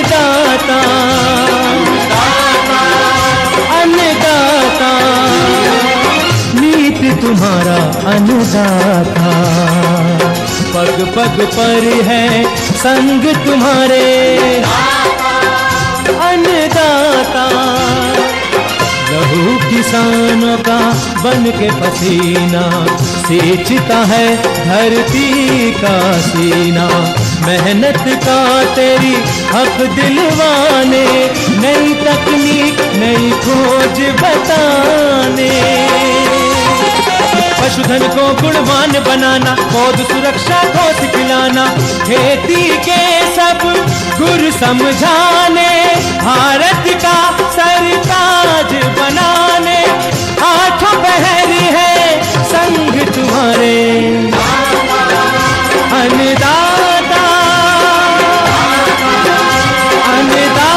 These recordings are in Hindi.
अन्नदाता, अन्नदाता, नीत तुम्हारा अन्नदाता, पग पग पर है संग तुम्हारे अन्नदाता। लहू किसानों का बन के पसीना सींचता है धरती का सीना, मेहनत का तेरी हक दिलवाने, नई तकनीक नई खोज बताने। पशुधन को गुणवान बनाना, पौध सुरक्षा को सिखलाना, खेती के सब गुर समझाने, भारत का सरताज बनाने, आठों पहर है संग तुम्हारे अन्नदाता, अन्नदाता।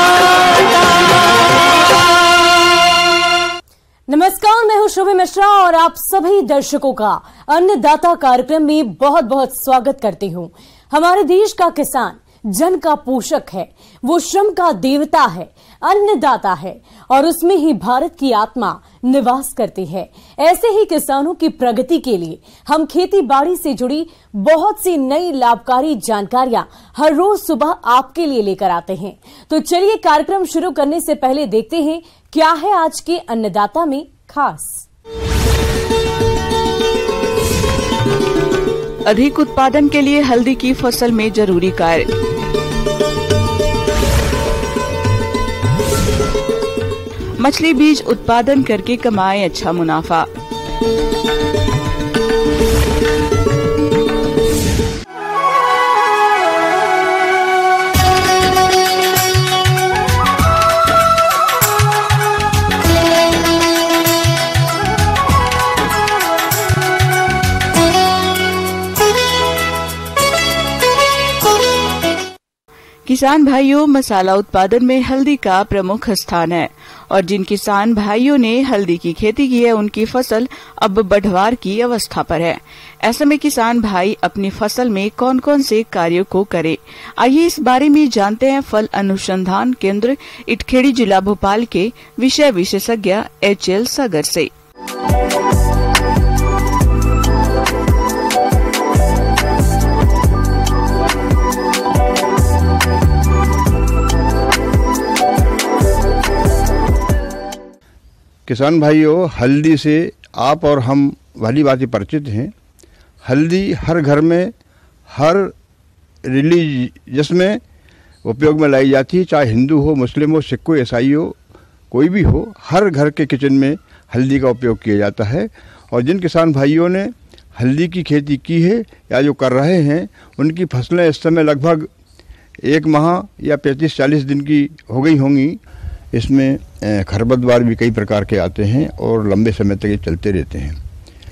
नमस्कार, मैं हूं शोभा मिश्रा और आप सभी दर्शकों का अन्नदाता कार्यक्रम में बहुत बहुत स्वागत करती हूं। हमारे देश का किसान जन का पोषक है, वो श्रम का देवता है, अन्नदाता है और उसमें ही भारत की आत्मा निवास करती है। ऐसे ही किसानों की प्रगति के लिए हम खेती बाड़ी से जुड़ी बहुत सी नई लाभकारी जानकारियां हर रोज सुबह आपके लिए लेकर आते हैं। तो चलिए कार्यक्रम शुरू करने से पहले देखते हैं क्या है आज के अन्नदाता में खास। अधिक उत्पादन के लिए हल्दी की फसल में जरूरी कार्य। मछली बीज उत्पादन करके कमाए अच्छा मुनाफा। किसान भाइयों, मसाला उत्पादन में हल्दी का प्रमुख स्थान है और जिन किसान भाइयों ने हल्दी की खेती की है उनकी फसल अब बढ़वार की अवस्था पर है। ऐसे में किसान भाई अपनी फसल में कौन कौन से कार्यों को करें, आइए इस बारे में जानते हैं फल अनुसंधान केंद्र इटखेड़ी जिला भोपाल के विषय विशेषज्ञ HL सागर से। किसान भाइयों, हल्दी से आप और हम भली भांति परिचित हैं। हल्दी हर घर में, हर रिलीजियस में उपयोग में लाई जाती है, चाहे हिंदू हो, मुस्लिम हो, सिख हो, ईसाई हो, कोई भी हो, हर घर के किचन में हल्दी का उपयोग किया जाता है। और जिन किसान भाइयों ने हल्दी की खेती की है या जो कर रहे हैं, उनकी फसलें इस समय लगभग 1 माह या 35-40 दिन की हो गई होंगी। इसमें खरपतवार भी कई प्रकार के आते हैं और लंबे समय तक ये चलते रहते हैं।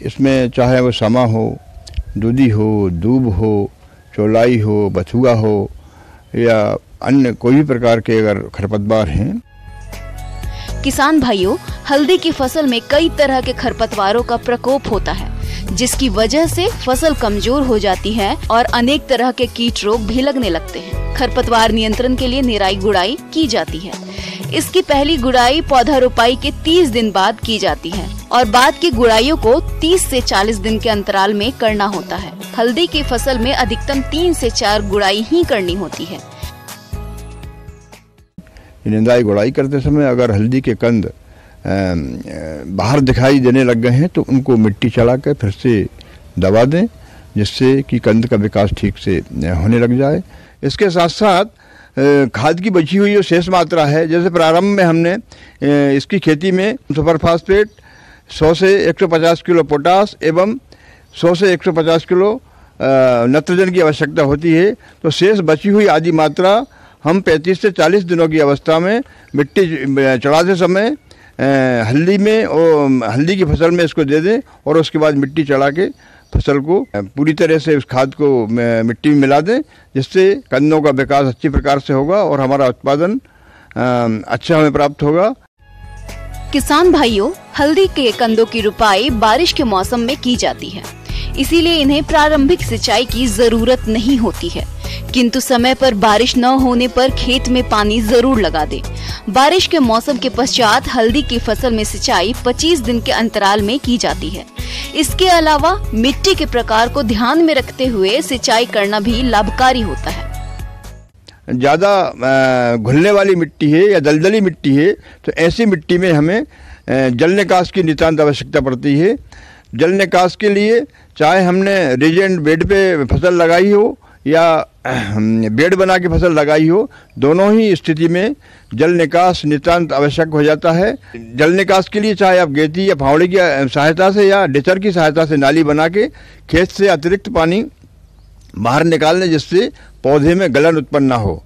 इसमें चाहे वो समा हो, दूधी हो, दूब हो, चौलाई हो, बथुआ हो या अन्य कोई भी प्रकार के अगर खरपतवार हैं। किसान भाइयों, हल्दी की फसल में कई तरह के खरपतवारों का प्रकोप होता है, जिसकी वजह से फसल कमजोर हो जाती है और अनेक तरह के कीट रोग भी लगने लगते हैं। खरपतवार नियंत्रण के लिए निराई गुड़ाई की जाती है। इसकी पहली गुड़ाई पौधा रोपाई के 30 दिन बाद की जाती है और बाद की गुड़ाइयों को 30 से 40 दिन के अंतराल में करना होता है। हल्दी की फसल में अधिकतम 3 से 4 गुड़ाई ही करनी होती है। निंदाई गुड़ाई करते समय अगर हल्दी के कंद बाहर दिखाई देने लग गए हैं तो उनको मिट्टी चढ़ा कर फिर से दबा दें, जिससे कि कंद का विकास ठीक से होने लग जाए। इसके साथ साथ खाद की बची हुई जो शेष मात्रा है, जैसे प्रारंभ में हमने इसकी खेती में सुपर फास्फेट 100 से 150 किलो पोटास एवं 100 से 150 किलो नाइट्रोजन की आवश्यकता होती है। तो शेष बची हुई आधी मात्रा हम 35 से 40 दिनों की अवस्था में मिट्टी चढ़ाते समय हल्दी में और हल्दी की फसल में इसको दे दें और उसके बाद मिट्टी चढ़ा के फसल को पूरी तरह से उस खाद को मिट्टी में मिला दें, जिससे कंदों का विकास अच्छी प्रकार से होगा और हमारा उत्पादन अच्छा हमें प्राप्त होगा। किसान भाइयों, हल्दी के कंदों की रुपाई बारिश के मौसम में की जाती है। इसीलिए इन्हें प्रारंभिक सिंचाई की जरूरत नहीं होती है। किंतु समय पर बारिश न होने पर खेत में पानी जरूर लगा दें। बारिश के मौसम के पश्चात हल्दी की फसल में सिंचाई 25 दिन के अंतराल में की जाती है। इसके अलावा मिट्टी के प्रकार को ध्यान में रखते हुए सिंचाई करना भी लाभकारी होता है। ज़्यादा घुलने वाली मिट्टी है या दलदली मिट्टी है तो ऐसी मिट्टी में हमें जल निकास की नितांत आवश्यकता पड़ती है। जल निकास के लिए चाहे हमने रेजेंट बेड पे फसल लगाई हो या बेड बना के फसल लगाई हो, दोनों ही स्थिति में जल निकास नितांत आवश्यक हो जाता है। जल निकास के लिए चाहे आप गेती या फावड़े की सहायता से या डिचर की सहायता से नाली बना के खेत से अतिरिक्त पानी बाहर निकाल लें, जिससे पौधे में गलन उत्पन्न ना हो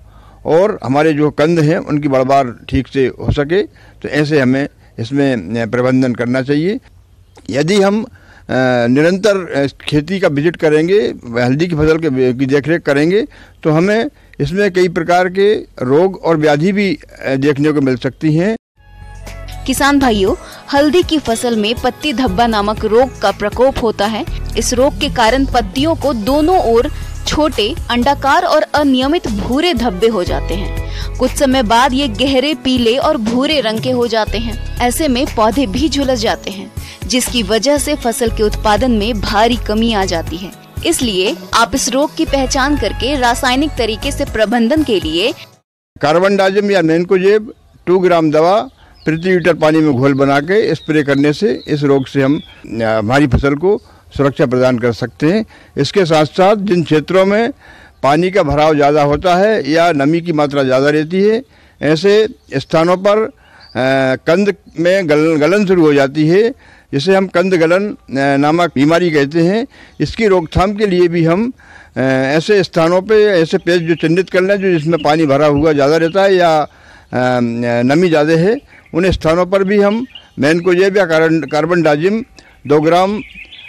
और हमारे जो कंद हैं उनकी बढ़वार ठीक से हो सके। तो ऐसे हमें इसमें प्रबंधन करना चाहिए। यदि हम निरंतर खेती का विजिट करेंगे, हल्दी की फसल की देखरेख करेंगे, तो हमें इसमें कई प्रकार के रोग और व्याधि भी देखने को मिल सकती हैं। किसान भाइयों, हल्दी की फसल में पत्ती धब्बा नामक रोग का प्रकोप होता है। इस रोग के कारण पत्तियों को दोनों ओर छोटे अंडाकार और अनियमित भूरे धब्बे हो जाते हैं। कुछ समय बाद ये गहरे पीले और भूरे रंग के हो जाते हैं। ऐसे में पौधे भी झुलस जाते हैं, जिसकी वजह से फसल के उत्पादन में भारी कमी आ जाती है। इसलिए आप इस रोग की पहचान करके रासायनिक तरीके से प्रबंधन के लिए कार्बनडाजिम या मैनकोजेब 2 ग्राम दवा प्रति लीटर पानी में घोल बना के स्प्रे करने से इस रोग से हम हमारी फसल को सुरक्षा प्रदान कर सकते हैं। इसके साथ साथ जिन क्षेत्रों में पानी का भराव ज़्यादा होता है या नमी की मात्रा ज़्यादा रहती है, ऐसे स्थानों पर कंद में गलन शुरू हो जाती है, जिसे हम कंद गलन नामक बीमारी कहते हैं। इसकी रोकथाम के लिए भी हम ऐसे स्थानों पे ऐसे पेज जो चिन्हित कर लें जो जिसमें पानी भरा हुआ ज़्यादा रहता है या नमी ज़्यादा है, उन स्थानों पर भी हम मैनकोजेब या कार्बनडाजिम 2 ग्राम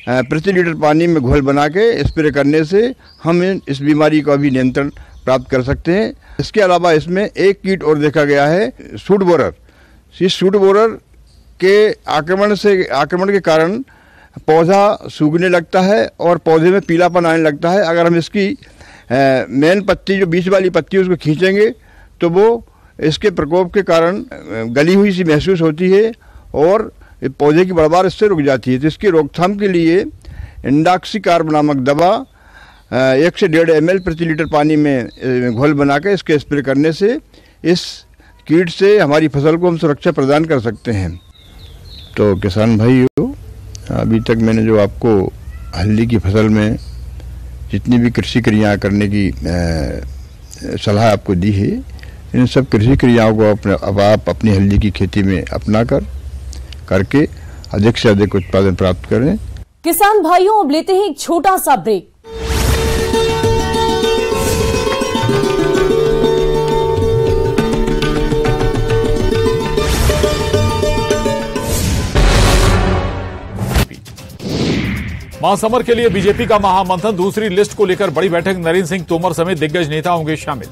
प्रति लीटर पानी में घोल बना के स्प्रे करने से हम इस बीमारी का भी नियंत्रण प्राप्त कर सकते हैं। इसके अलावा इसमें एक कीट और देखा गया है, सूट बोरर। इस सूट बोरर के आक्रमण के कारण पौधा सूखने लगता है और पौधे में पीलापन आने लगता है। अगर हम इसकी मेन पत्ती जो बीच वाली पत्ती उसको खींचेंगे तो वो इसके प्रकोप के कारण गली हुई सी महसूस होती है और पौधे की बढ़वार इससे रुक जाती है। तो इसकी रोकथाम के लिए इंडॉक्सीकार्ब नामक दवा 1 से 1.5 ml प्रति लीटर पानी में घोल बना के इसके स्प्रे करने से इस कीट से हमारी फसल को हम सुरक्षा प्रदान कर सकते हैं। तो किसान भाइयों, अभी तक मैंने जो आपको हल्दी की फसल में जितनी भी कृषि क्रियाएं करने की सलाह आपको दी है, इन सब कृषि क्रियाओं को आप अपनी हल्दी की खेती में अपना करके अधिक से अधिक उत्पादन प्राप्त करें। किसान भाइयों, अब लेते हैं एक छोटा सा ब्रेक। महासमर के लिए बीजेपी का महामंथन, दूसरी लिस्ट को लेकर बड़ी बैठक, नरेंद्र सिंह तोमर समेत दिग्गज नेता होंगे शामिल।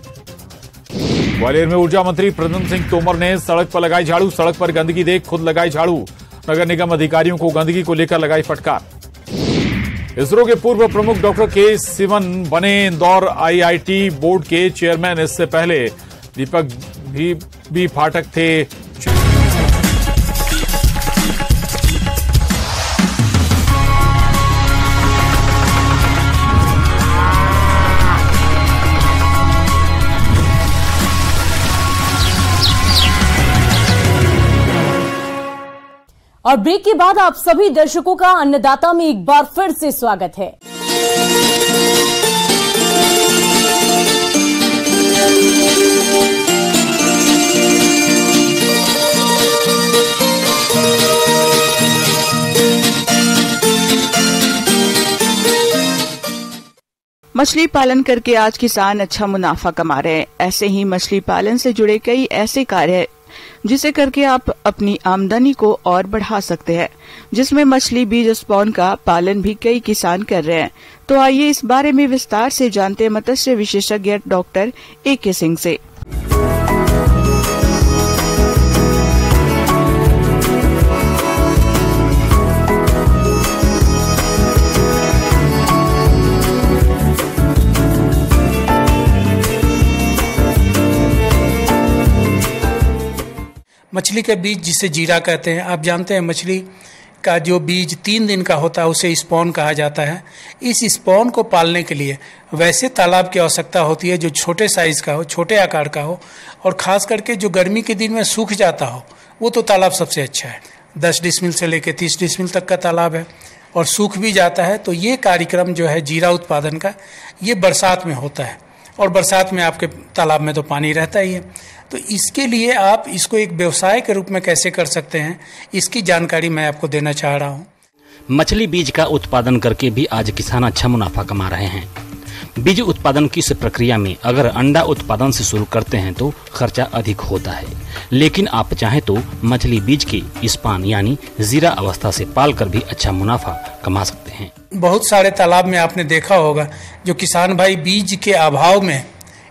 ग्वालियर में ऊर्जा मंत्री प्रद्युम्न सिंह तोमर ने सड़क पर लगाई झाड़ू, सड़क पर गंदगी देख खुद लगाई झाड़ू, नगर निगम अधिकारियों को गंदगी को लेकर लगाई फटकार। इसरो के पूर्व प्रमुख डॉक्टर के सिवन बने इंदौर आईआईटी बोर्ड के चेयरमैन। इससे पहले दीपक भी फाटक थे। और ब्रेक के बाद आप सभी दर्शकों का अन्नदाता में एक बार फिर से स्वागत है। मछली पालन करके आज किसान अच्छा मुनाफा कमा रहे हैं। ऐसे ही मछली पालन से जुड़े कई ऐसे कार्य हैं जिसे करके आप अपनी आमदनी को और बढ़ा सकते हैं, जिसमें मछली बीज स्पॉन का पालन भी कई किसान कर रहे हैं। तो आइए इस बारे में विस्तार से जानते हैं मत्स्य विशेषज्ञ डॉक्टर AK सिंह से। मछली का बीज जिसे जीरा कहते हैं, आप जानते हैं मछली का जो बीज 3 दिन का होता है उसे स्पॉन कहा जाता है। इस स्पॉन को पालने के लिए वैसे तालाब की आवश्यकता होती है जो छोटे साइज़ का हो, छोटे आकार का हो, और ख़ास करके जो गर्मी के दिन में सूख जाता हो वो तो तालाब सबसे अच्छा है। 10 डिसमिल से लेकर 30 डिसमिल तक का तालाब है और सूख भी जाता है। तो ये कार्यक्रम जो है जीरा उत्पादन का, ये बरसात में होता है और बरसात में आपके तालाब में तो पानी रहता ही है। तो इसके लिए आप इसको एक व्यवसाय के रूप में कैसे कर सकते हैं, इसकी जानकारी मैं आपको देना चाह रहा हूँ। मछली बीज का उत्पादन करके भी आज किसान अच्छा मुनाफा कमा रहे हैं। बीज उत्पादन की इस प्रक्रिया में अगर अंडा उत्पादन से शुरू करते हैं तो खर्चा अधिक होता है, लेकिन आप चाहें तो मछली बीज के स्पान यानी जीरा अवस्था से पालकर भी अच्छा मुनाफा कमा सकते हैं। बहुत सारे तालाब में आपने देखा होगा जो किसान भाई बीज के अभाव में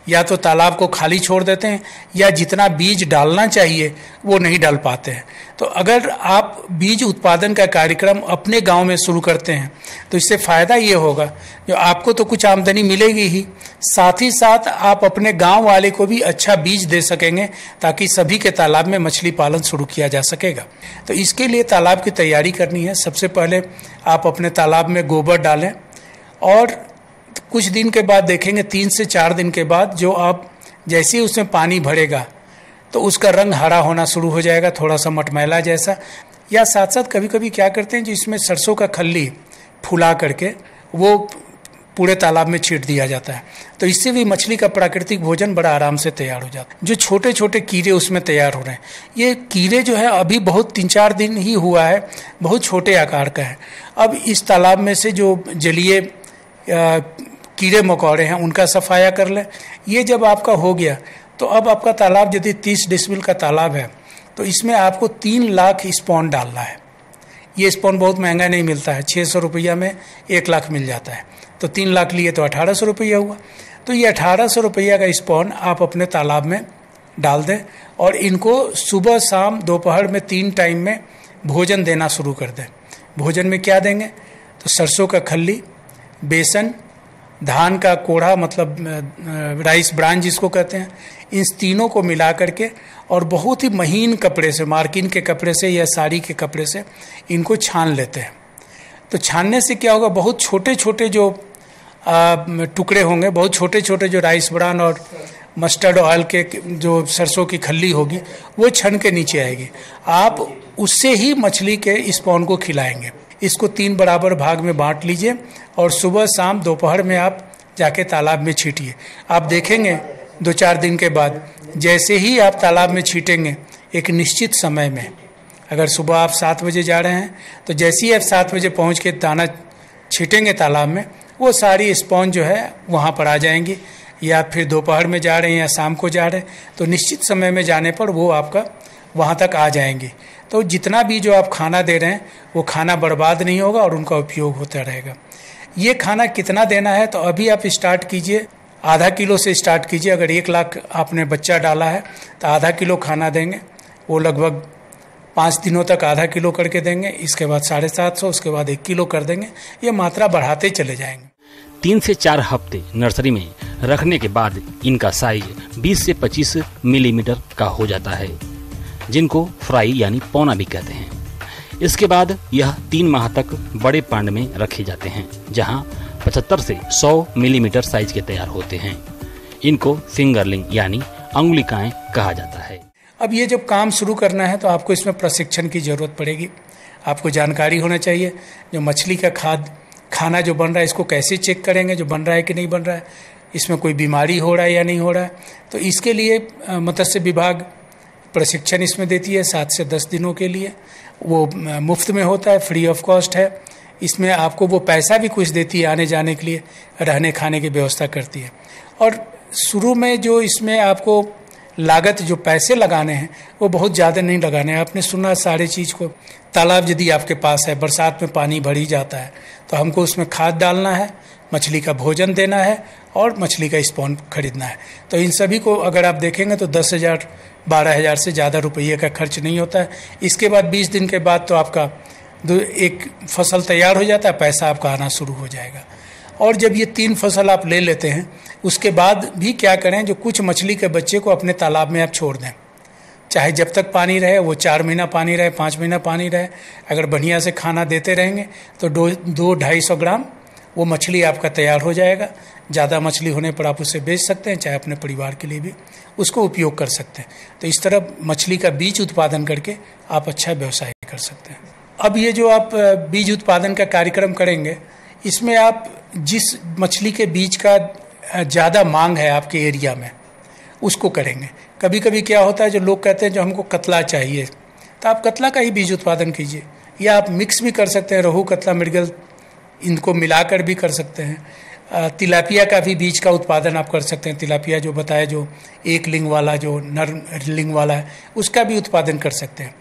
या तो तालाब को खाली छोड़ देते हैं या जितना बीज डालना चाहिए वो नहीं डाल पाते हैं। तो अगर आप बीज उत्पादन का कार्यक्रम अपने गांव में शुरू करते हैं तो इससे फ़ायदा ये होगा जो आपको तो कुछ आमदनी मिलेगी ही, साथ ही साथ आप अपने गांव वाले को भी अच्छा बीज दे सकेंगे ताकि सभी के तालाब में मछली पालन शुरू किया जा सकेगा। तो इसके लिए तालाब की तैयारी करनी है। सबसे पहले आप अपने तालाब में गोबर डालें और कुछ दिन के बाद देखेंगे 3 से 4 दिन के बाद जो आप जैसे ही उसमें पानी भरेगा तो उसका रंग हरा होना शुरू हो जाएगा, थोड़ा सा मटमैला जैसा। या साथ साथ कभी कभी क्या करते हैं जो इसमें सरसों का खल्ली फुला करके वो पूरे तालाब में छींट दिया जाता है। तो इससे भी मछली का प्राकृतिक भोजन बड़ा आराम से तैयार हो जाता है। जो छोटे छोटे कीड़े उसमें तैयार हो रहे हैं, ये कीड़े जो है अभी बहुत 3-4 दिन ही हुआ है, बहुत छोटे आकार का है। अब इस तालाब में से जो जलीय कीड़े मकोड़े हैं उनका सफाया कर लें। ये जब आपका हो गया तो अब आपका तालाब यदि 30 डिसमिल का तालाब है तो इसमें आपको 3 लाख स्पॉन डालना है। ये स्पॉन बहुत महंगा नहीं मिलता है, 600 रुपया में 1 लाख मिल जाता है। तो 3 लाख लिए तो 1800 रुपया हुआ। तो ये 1800 रुपया का स्पॉन आप अपने तालाब में डाल दें और इनको सुबह शाम दोपहर में 3 टाइम में भोजन देना शुरू कर दें। भोजन में क्या देंगे तो सरसों का खल्ली, बेसन, धान का कोढ़ा मतलब राइस ब्रान जिसको कहते हैं, इन तीनों को मिला करके और बहुत ही महीन कपड़े से, मार्किन के कपड़े से या साड़ी के कपड़े से इनको छान लेते हैं। तो छानने से क्या होगा, बहुत छोटे छोटे जो टुकड़े होंगे, बहुत छोटे छोटे जो राइस ब्रान और मस्टर्ड ऑयल के जो सरसों की खल्ली होगी वो छन के नीचे आएगी। आप उससे ही मछली के स्पॉन को खिलाएंगे। इसको 3 बराबर भाग में बांट लीजिए और सुबह शाम दोपहर में आप जाके तालाब में छीटिए। आप देखेंगे 2-4 दिन के बाद जैसे ही आप तालाब में छीटेंगे एक निश्चित समय में, अगर सुबह आप 7 बजे जा रहे हैं तो जैसे ही आप 7 बजे पहुंच के दाना छीटेंगे तालाब में, वो सारी स्पॉन जो है वहाँ पर आ जाएंगी। या फिर दोपहर में जा रहे हैं या शाम को जा रहे हैं तो निश्चित समय में जाने पर वो आपका वहाँ तक आ जाएंगी। तो जितना भी जो आप खाना दे रहे हैं वो खाना बर्बाद नहीं होगा और उनका उपयोग होता रहेगा। ये खाना कितना देना है तो अभी आप स्टार्ट कीजिए, आधा किलो से स्टार्ट कीजिए। अगर 1 लाख आपने बच्चा डाला है तो आधा किलो खाना देंगे, वो लगभग 5 दिनों तक आधा किलो करके देंगे। इसके बाद 750, उसके बाद 1 किलो कर देंगे। ये मात्रा बढ़ाते चले जाएंगे। 3 से 4 हफ्ते नर्सरी में रखने के बाद इनका साइज 20 से 25 मिलीमीटर का हो जाता है, जिनको फ्राई यानी पौना भी कहते हैं। इसके बाद यह 3 माह तक बड़े पांड में रखे जाते हैं, जहां 75 से 100 मिलीमीटर साइज के तैयार होते हैं। इनको फिंगरलिंग यानी अंगुलिकाएं कहा जाता है। अब ये जब काम शुरू करना है तो आपको इसमें प्रशिक्षण की जरूरत पड़ेगी। आपको जानकारी होना चाहिए जो मछली का खाना जो बन रहा है इसको कैसे चेक करेंगे, जो बन रहा है कि नहीं बन रहा है, इसमें कोई बीमारी हो रहा है या नहीं हो रहा है। तो इसके लिए मत्स्य विभाग प्रशिक्षण इसमें देती है 7 से 10 दिनों के लिए। वो मुफ्त में होता है, फ्री ऑफ कॉस्ट है। इसमें आपको वो पैसा भी कुछ देती है आने जाने के लिए, रहने खाने की व्यवस्था करती है। और शुरू में जो इसमें आपको लागत जो पैसे लगाने हैं वो बहुत ज़्यादा नहीं लगाने हैं। आपने सुना सारे चीज़ को, तालाब यदि आपके पास है, बरसात में पानी भर ही जाता है तो हमको उसमें खाद डालना है, मछली का भोजन देना है और मछली का स्पॉन खरीदना है। तो इन सभी को अगर आप देखेंगे तो 10,000 12,000 से ज़्यादा रुपये का खर्च नहीं होता है। इसके बाद 20 दिन के बाद तो आपका एक फसल तैयार हो जाता है, पैसा आपका आना शुरू हो जाएगा। और जब ये 3 फसल आप ले लेते हैं उसके बाद भी क्या करें, जो कुछ मछली के बच्चे को अपने तालाब में आप छोड़ दें। चाहे जब तक पानी रहे, वो 4 महीना पानी रहे, 5 महीना पानी रहे, अगर बढ़िया से खाना देते रहेंगे तो 200-250 ग्राम वो मछली आपका तैयार हो जाएगा। ज़्यादा मछली होने पर आप उसे बेच सकते हैं, चाहे अपने परिवार के लिए भी उसको उपयोग कर सकते हैं। तो इस तरह मछली का बीज उत्पादन करके आप अच्छा व्यवसाय कर सकते हैं। अब ये जो आप बीज उत्पादन का कार्यक्रम करेंगे, इसमें आप जिस मछली के बीज का ज़्यादा मांग है आपके एरिया में उसको करेंगे। कभी कभी क्या होता है, जो लोग कहते हैं जो हमको कतला चाहिए, तो आप कतला का ही बीज उत्पादन कीजिए, या आप मिक्स भी कर सकते हैं, रोहू, कतला, मृगल इनको मिलाकर भी कर सकते हैं। तिलापिया का भी बीज का उत्पादन आप कर सकते हैं। तिलापिया जो बताया, जो एक लिंग वाला, जो नर लिंग वाला है, उसका भी उत्पादन कर सकते हैं।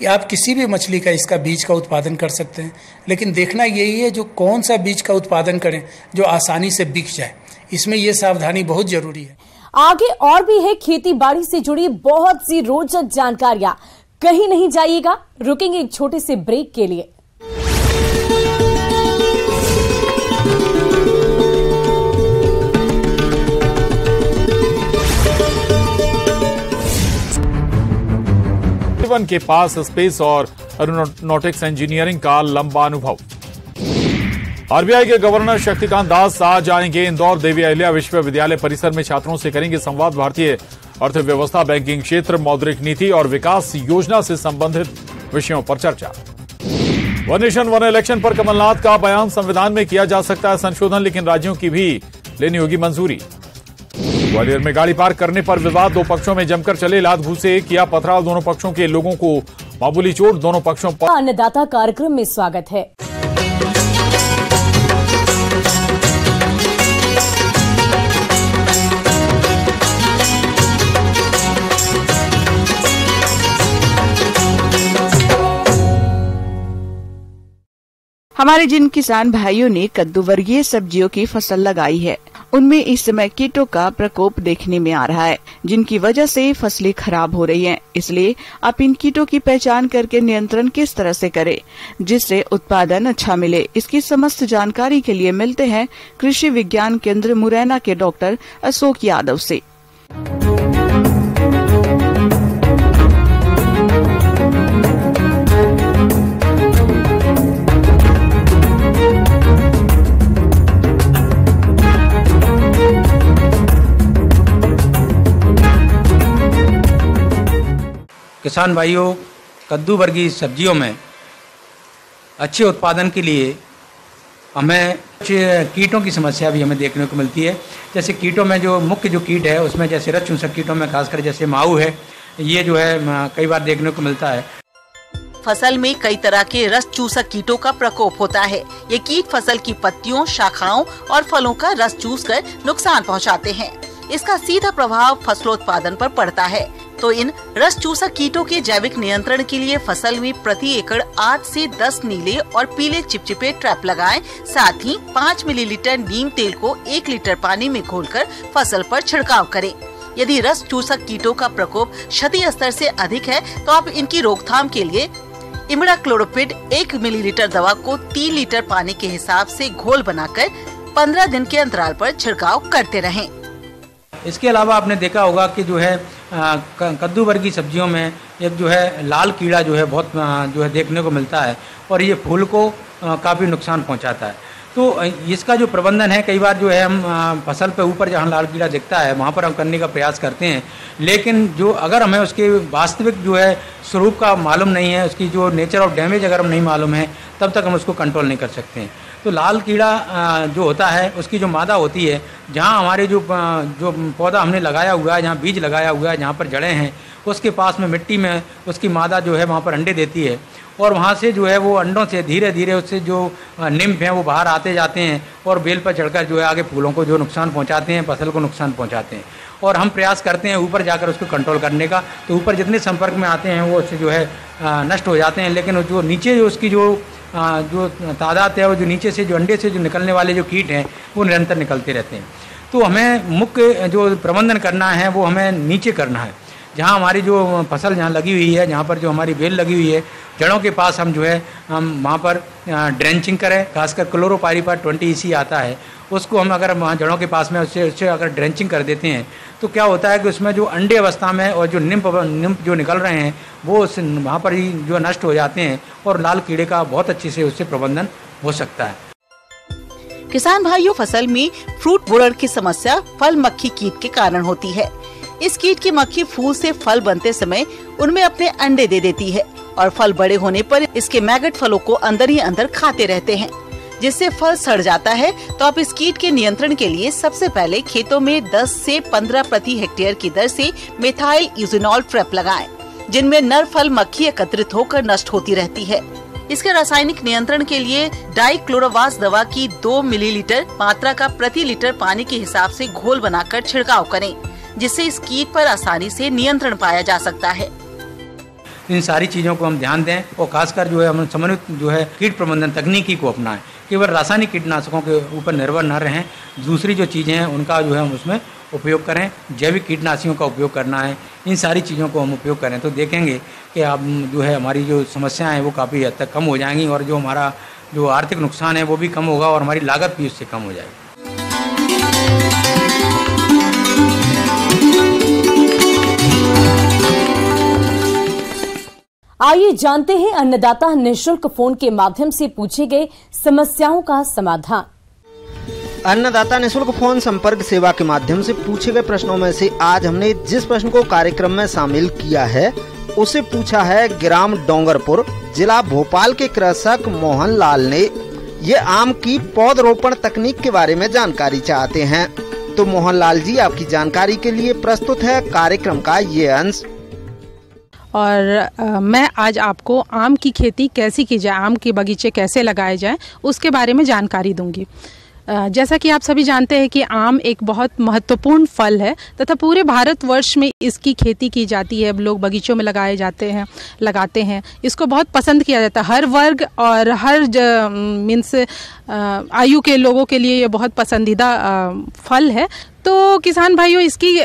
या आप किसी भी मछली का इसका बीज का उत्पादन कर सकते हैं। लेकिन देखना यही है जो कौन सा बीज का उत्पादन करें जो आसानी से बिक जाए, इसमें ये सावधानी बहुत जरूरी है। आगे और भी है खेती बाड़ी से जुड़ी बहुत सी रोचक जानकारियां। कहीं नहीं जाइएगा, रुकेंगे एक छोटे से ब्रेक के लिए। के पास स्पेस और एरोनॉटिक्स इंजीनियरिंग का लंबा अनुभव। आरबीआई के गवर्नर शक्तिकांत दास आज आएंगे इंदौर देवी अहिल्या विश्वविद्यालय परिसर में छात्रों से करेंगे संवाद। भारतीय अर्थव्यवस्था, बैंकिंग क्षेत्र, मौद्रिक नीति और विकास योजना से संबंधित विषयों पर चर्चा। वन नेशन वन इलेक्शन पर कमलनाथ का बयान, संविधान में किया जा सकता है संशोधन, लेकिन राज्यों की भी लेनी होगी मंजूरी। ग्वालियर में गाड़ी पार्क करने पर विवाद, दो पक्षों में जमकर चले लात घूसे, किया पथराव, दोनों पक्षों के लोगों को मामूली चोट, दोनों पक्षों पर। अन्नदाता कार्यक्रम में स्वागत है। हमारे जिन किसान भाइयों ने कद्दू वर्गीय सब्जियों की फसल लगाई है, उनमें इस समय कीटों का प्रकोप देखने में आ रहा है, जिनकी वजह से फसलें खराब हो रही हैं। इसलिए आप इन कीटों की पहचान करके नियंत्रण किस तरह से करें जिससे उत्पादन अच्छा मिले, इसकी समस्त जानकारी के लिए मिलते हैं कृषि विज्ञान केंद्र मुरैना के डॉक्टर अशोक यादव से। किसान भाइयों, कद्दू वर्गीय सब्जियों में अच्छे उत्पादन के लिए हमें कीटों की समस्या भी हमें देखने को मिलती है। जैसे कीटों में जो मुख्य जो कीट है उसमें जैसे रस चूसक कीटों में खासकर जैसे माऊ है, ये जो है कई बार देखने को मिलता है। फसल में कई तरह के रस चूसक कीटों का प्रकोप होता है। ये कीट फसल की पत्तियों, शाखाओं और फलों का रस चूसकर नुकसान पहुंचाते हैं। इसका सीधा प्रभाव फसलोत्पादन पर पड़ता है। तो इन रस चूसक कीटों के जैविक नियंत्रण के लिए फसल में प्रति एकड़ 8 से 10 नीले और पीले चिपचिपे ट्रैप लगाएं। साथ ही 5 मिलीलीटर नीम तेल को 1 लीटर पानी में घोलकर फसल पर छिड़काव करें। यदि रस चूसक कीटों का प्रकोप क्षति स्तर से अधिक है तो आप इनकी रोकथाम के लिए इमिडाक्लोरोपिड 1 मिलीलीटर दवा को 3 लीटर पानी के हिसाब से घोल बनाकर 15 दिन के अंतराल पर छिड़काव करते रहें। इसके अलावा आपने देखा होगा कि जो है कद्दू वर्गीय सब्जियों में एक जो है लाल कीड़ा जो है बहुत जो है देखने को मिलता है और ये फूल को काफ़ी नुकसान पहुंचाता है। तो इसका जो प्रबंधन है, कई बार जो है हम फसल पे ऊपर जहाँ लाल कीड़ा दिखता है वहाँ पर हम करने का प्रयास करते हैं, लेकिन जो अगर हमें उसके वास्तविक जो है स्वरूप का मालूम नहीं है, उसकी जो नेचर ऑफ डैमेज अगर हम नहीं मालूम है, तब तक हम उसको कंट्रोल नहीं कर सकते हैं। तो लाल कीड़ा जो होता है उसकी जो मादा होती है, जहाँ हमारे जो पौधा हमने लगाया हुआ है, जहाँ बीज लगाया हुआ है, जहाँ पर जड़ें हैं, उसके पास में मिट्टी में उसकी मादा जो है वहाँ पर अंडे देती है और वहाँ से जो है वो अंडों से धीरे धीरे उससे जो निम्फ हैं वो बाहर आते जाते हैं और बेल पर चढ़कर जो है आगे फूलों को जो नुकसान पहुँचाते हैं, फसल को नुकसान पहुँचाते हैं। और हम प्रयास करते हैं ऊपर जाकर उसको कंट्रोल करने का। तो ऊपर जितने संपर्क में आते हैं वो उससे जो है नष्ट हो जाते हैं, लेकिन जो नीचे जो उसकी जो तादाद है, वो जो नीचे से जो अंडे से जो निकलने वाले जो कीट हैं वो निरंतर निकलते रहते हैं। तो हमें मुख्य जो प्रबंधन करना है वो हमें नीचे करना है, जहाँ हमारी जो फसल जहाँ लगी हुई है, जहाँ पर जो हमारी बेल लगी हुई है, जड़ों के पास हम जो है हम वहाँ पर ड्रेंचिंग करें। खासकर क्लोरोपाइरीफास 20 EC आता है, उसको हम अगर वहाँ जड़ों के पास में उससे अगर ड्रेंचिंग कर देते हैं तो क्या होता है कि उसमें जो अंडे अवस्था में और जो निम्फ जो निकल रहे हैं वो वहाँ पर ही जो नष्ट हो जाते हैं और लाल कीड़े का बहुत अच्छे से उससे प्रबंधन हो सकता है। किसान भाइयों, फसल में फ्रूट बोरर की समस्या फल मक्खी कीट के कारण होती है। इस कीट की मक्खी फूल से फल बनते समय उनमें अपने अंडे दे देती है और फल बड़े होने पर इसके मैगट फलों को अंदर ही अंदर खाते रहते हैं, जिससे फल सड़ जाता है। तो आप इस कीट के नियंत्रण के लिए सबसे पहले खेतों में 10 से 15 प्रति हेक्टेयर की दर से मेथाइल यूजिनॉल ट्रैप लगाएं, जिनमें नर फल मक्खी एकत्रित होकर नष्ट होती रहती है। इसके रासायनिक नियंत्रण के लिए डाइक्लोरोवास दवा की 2 मिलीलीटर मात्रा का प्रति लीटर पानी के हिसाब से घोल बनाकर छिड़काव करें, जिससे इस कीट पर आसानी से नियंत्रण पाया जा सकता है। इन सारी चीजों को हम ध्यान दें और खासकर जो है हम समन्वित जो है कीट प्रबंधन तकनीकी को अपनाएं। केवल रासायनिक कीटनाशकों के ऊपर निर्भर न रहें, दूसरी जो चीजें हैं उनका जो है हम उसमें उपयोग करें। जैविक कीटनाशियों का उपयोग करना है, इन सारी चीज़ों को हम उपयोग करें तो देखेंगे कि आप जो है हमारी जो समस्याएं हैं वो काफ़ी हद तक कम हो जाएंगी और जो हमारा जो आर्थिक नुकसान है वो भी कम होगा और हमारी लागत भी उससे कम हो जाएगी। आइए जानते हैं अन्नदाता निःशुल्क फोन के माध्यम से पूछे गए समस्याओं का समाधान। अन्नदाता निःशुल्क फोन संपर्क सेवा के माध्यम से पूछे गए प्रश्नों में से आज हमने जिस प्रश्न को कार्यक्रम में शामिल किया है उसे पूछा है ग्राम डोंगरपुर, जिला भोपाल के कृषक मोहन लाल ने। ये आम की पौधरोपण तकनीक के बारे में जानकारी चाहते हैं। तो मोहन लाल जी, आपकी जानकारी के लिए प्रस्तुत है कार्यक्रम का ये अंश। और मैं आज आपको आम की खेती कैसी की जाए, आम के बगीचे कैसे लगाए जाएं, उसके बारे में जानकारी दूंगी। जैसा कि आप सभी जानते हैं कि आम एक बहुत महत्वपूर्ण फल है तथा पूरे भारतवर्ष में इसकी खेती की जाती है। लोग बगीचों में लगाते हैं। इसको बहुत पसंद किया जाता है। हर वर्ग और हर मीन्स आयु के लोगों के लिए ये बहुत पसंदीदा फल है। तो किसान भाइयों, इसकी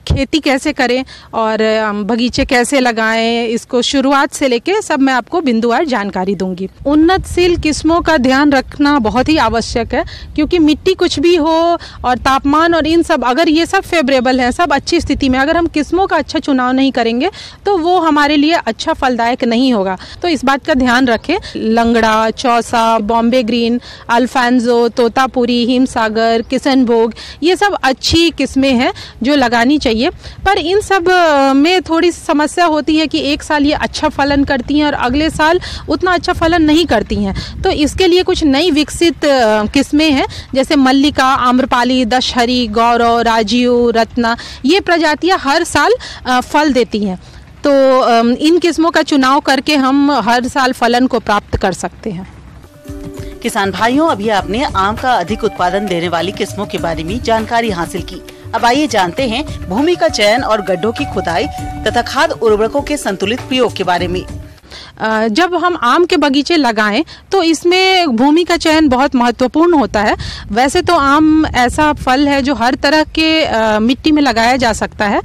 खेती कैसे करें और बगीचे कैसे लगाएं, इसको शुरुआत से लेके सब मैं आपको बिंदुवार जानकारी दूंगी। उन्नतशील किस्मों का ध्यान रखना बहुत ही आवश्यक है, क्योंकि मिट्टी कुछ भी हो और तापमान और इन सब, अगर ये सब फेवरेबल है, सब अच्छी स्थिति में, अगर हम किस्मों का अच्छा चुनाव नहीं करेंगे तो वो हमारे लिए अच्छा फलदायक नहीं होगा। तो इस बात का ध्यान रखें। लंगड़ा, चौसा, बॉम्बे ग्रीन, अल्फांजो, तोतापुरी, हिमसागर, किशनभोग, ये सब अच्छी किस्में हैं जो लगानी चाहिए। पर इन सब में थोड़ी समस्या होती है कि एक साल ये अच्छा फलन करती हैं और अगले साल उतना अच्छा फलन नहीं करती हैं। तो इसके लिए कुछ नई विकसित किस्में हैं, जैसे मल्लिका, आम्रपाली, दशहरी, गौरव, राजीव, रत्ना, ये प्रजातियां हर साल फल देती हैं। तो इन किस्मों का चुनाव करके हम हर साल फलन को प्राप्त कर सकते हैं। किसान भाइयों, अभी आपने आम का अधिक उत्पादन देने वाली किस्मों के बारे में जानकारी हासिल की। अब आइए जानते हैं भूमि का चयन और गड्ढों की खुदाई तथा खाद उर्वरकों के संतुलित प्रयोग के बारे में। जब हम आम के बगीचे लगाएं तो इसमें भूमि का चयन बहुत महत्वपूर्ण होता है। वैसे तो आम ऐसा फल है जो हर तरह के मिट्टी में लगाया जा सकता है,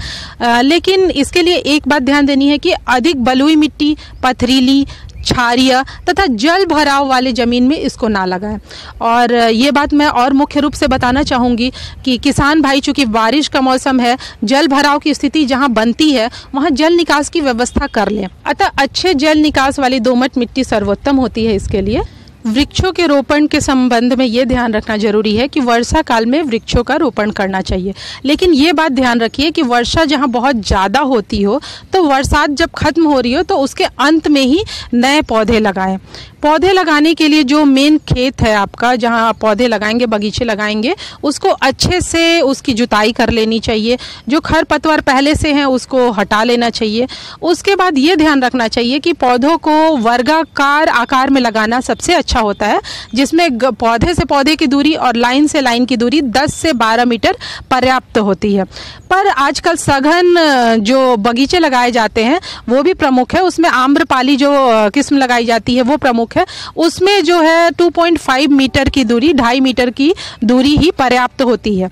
लेकिन इसके लिए एक बात ध्यान देनी है कि अधिक बलुई मिट्टी, पथरीली, क्षारीय तथा जल भराव वाले जमीन में इसको ना लगाएं। और ये बात मैं और मुख्य रूप से बताना चाहूँगी कि किसान भाई, चूँकि बारिश का मौसम है, जल भराव की स्थिति जहाँ बनती है वहाँ जल निकास की व्यवस्था कर लें। अतः अच्छे जल निकास वाली दोमट मिट्टी सर्वोत्तम होती है इसके लिए। वृक्षों के रोपण के संबंध में ये ध्यान रखना जरूरी है कि वर्षा काल में वृक्षों का रोपण करना चाहिए, लेकिन ये बात ध्यान रखिए कि वर्षा जहाँ बहुत ज़्यादा होती हो तो बरसात जब खत्म हो रही हो तो उसके अंत में ही नए पौधे लगाएं। पौधे लगाने के लिए जो मेन खेत है आपका, जहाँ आप पौधे लगाएंगे, बगीचे लगाएंगे, उसको अच्छे से उसकी जुताई कर लेनी चाहिए। जो खरपतवार पहले से हैं उसको हटा लेना चाहिए। उसके बाद ये ध्यान रखना चाहिए कि पौधों को वर्गाकार आकार में लगाना सबसे अच्छा होता है, जिसमें पौधे से पौधे की दूरी और लाइन से लाइन की दूरी 10 से 12 मीटर पर्याप्त होती है। पर आजकल सघन जो बगीचे लगाए जाते हैं वो भी प्रमुख है। उसमें आम्रपाली जो किस्म लगाई जाती है वो प्रमुख है। है उसमें जो है 2.5 मीटर की दूरी, 2.5 मीटर की दूरी ही पर्याप्त होती है।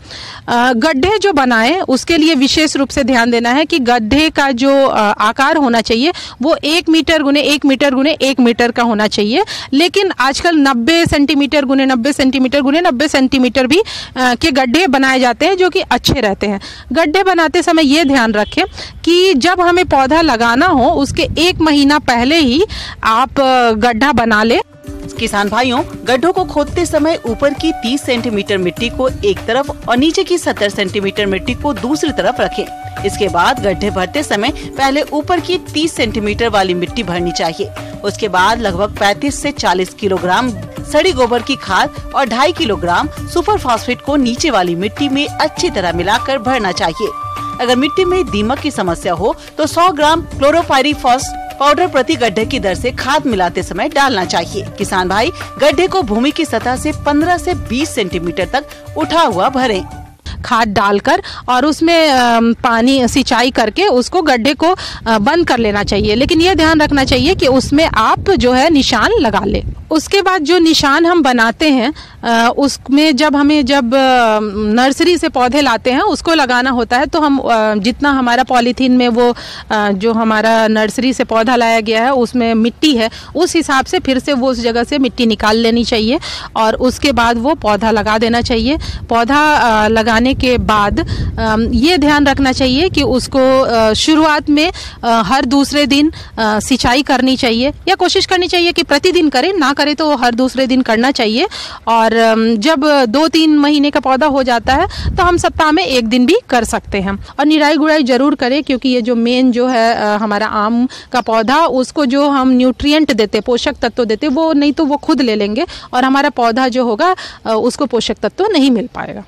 गड्ढे जो बनाए उसके लिए विशेष रूप से ध्यान देना है कि गड्ढे का जो आकार होना चाहिए वो 1 मीटर गुने 1 मीटर गुने 1 मीटर का होना चाहिए। लेकिन आजकल 90 सेंटीमीटर गुने 90 सेंटीमीटर गुने 90 सेंटीमीटर भी के गड्ढे बनाए जाते हैं जो कि अच्छे रहते हैं। गड्ढे बनाते समय ये ध्यान रखें कि जब हमें पौधा लगाना हो उसके 1 महीना पहले ही आप गड्ढा बना ले। किसान भाइयों, गड्ढों को खोदते समय ऊपर की 30 सेंटीमीटर मिट्टी को एक तरफ और नीचे की 70 सेंटीमीटर मिट्टी को दूसरी तरफ रखें। इसके बाद गड्ढे भरते समय पहले ऊपर की 30 सेंटीमीटर वाली मिट्टी भरनी चाहिए। उसके बाद लगभग 35 से 40 किलोग्राम सड़ी गोबर की खाद और 2.5 किलोग्राम सुपर फास्फेट को नीचे वाली मिट्टी में अच्छी तरह मिलाकर भरना चाहिए। अगर मिट्टी में दीमक की समस्या हो तो 100 ग्राम क्लोरोपाइरीफॉस पाउडर प्रति गड्ढे की दर से खाद मिलाते समय डालना चाहिए। किसान भाई, गड्ढे को भूमि की सतह से 15 से 20 सेंटीमीटर तक उठा हुआ भरें। खाद डालकर और उसमें पानी सिंचाई करके उसको गड्ढे को बंद कर लेना चाहिए। लेकिन यह ध्यान रखना चाहिए कि उसमें आप जो है निशान लगा ले। उसके बाद जो निशान हम बनाते हैं उसमें जब नर्सरी से पौधे लाते हैं उसको लगाना होता है तो हम जितना हमारा पॉलीथीन में वो जो हमारा नर्सरी से पौधा लाया गया है उसमें मिट्टी है उस हिसाब से फिर से वो उस जगह से मिट्टी निकाल लेनी चाहिए और उसके बाद वो पौधा लगा देना चाहिए। पौधा लगाने के बाद ये ध्यान रखना चाहिए कि उसको शुरुआत में हर दूसरे दिन सिंचाई करनी चाहिए या कोशिश करनी चाहिए कि प्रतिदिन करें, ना करे तो हर दूसरे दिन करना चाहिए। और जब 2-3 महीने का पौधा हो जाता है तो हम सप्ताह में 1 दिन भी कर सकते हैं। और निराई गुड़ाई जरूर करें क्योंकि ये जो मेन जो है हमारा आम का पौधा उसको जो हम न्यूट्रिएंट देते, पोषक तत्व देते, वो नहीं तो वो खुद ले लेंगे और हमारा पौधा जो होगा उसको पोषक तत्व नहीं मिल पाएगा।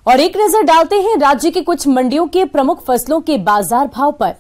और एक नजर डालते हैं राज्य की कुछ मंडियों के प्रमुख फसलों के बाजार भाव पर।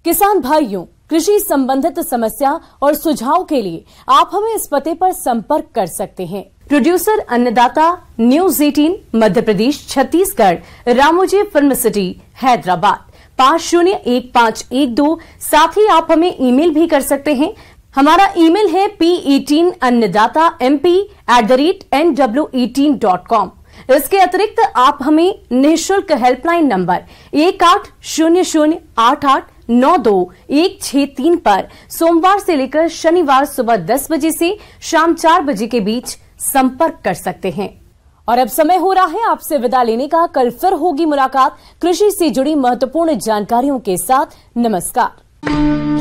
किसान भाइयों, कृषि संबंधित समस्या और सुझाव के लिए आप हमें इस पते पर संपर्क कर सकते हैं। प्रोड्यूसर अन्नदाता, news 18 Madhya Pradesh Chhattisgarh, Ramoji film city Hyderabad 501512। साथ ही आप हमें ईमेल भी कर सकते हैं। हमारा ईमेल है p18annadatamp@nw18.com। इसके अतिरिक्त आप हमें निःशुल्क हेल्पलाइन नंबर 180088921663 पर सोमवार से लेकर शनिवार सुबह 10 बजे से शाम 4 बजे के बीच संपर्क कर सकते हैं। और अब समय हो रहा है आपसे विदा लेने का। कल फिर होगी मुलाकात कृषि से जुड़ी महत्वपूर्ण जानकारियों के साथ। नमस्कार।